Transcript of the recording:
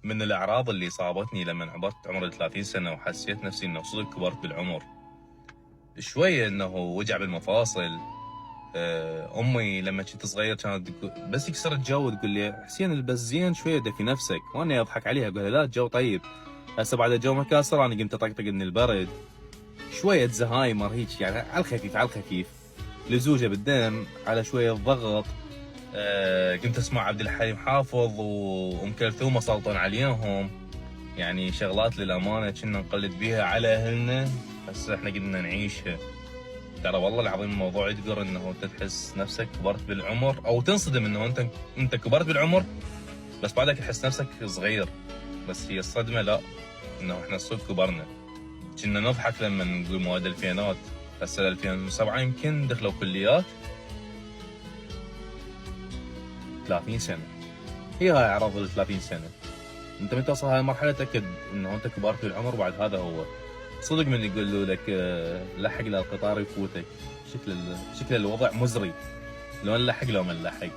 من الاعراض اللي صابتني لما عبرت عمر 30 سنه وحسيت نفسي انه صدق كبرت بالعمر شويه، انه وجع بالمفاصل. امي لما كنت صغير كانت بس يكسر الجو تقول لي حسين البس زين شويه دفي نفسك، وانا اضحك عليها اقول لها لا الجو طيب. هسه بعد الجو ما كاسر انا قمت اطقطق من البرد، شويه زهايمر هيك يعني على الخفيف على الخفيف، لزوجه بالدم، على شويه ضغط. قمت اسمع عبد الحليم حافظ وام كلثوم اسلطن عليهم، يعني شغلات للامانه كنا نقلد بيها على اهلنا، بس احنا قدرنا نعيشها. ترى والله العظيم الموضوع يذكر انه انت تحس نفسك كبرت بالعمر، او تنصدم انه انت كبرت بالعمر، بس بعدك تحس نفسك صغير. بس هي الصدمه لا، انه احنا صدق كبرنا. كنا نضحك لما نقول مواد الفينات، هسه 2007 يمكن دخلوا كليات. 30 سنه هي هاي اعراض ال 30 سنه. انت متى توصل هاي المرحله تاكد انه انت كبرت بالعمر، وبعد هذا هو صدق من يقولوا لك لحق للقطار يفوتك. شكل الوضع مزري، لو نلحق لو ما نلحق.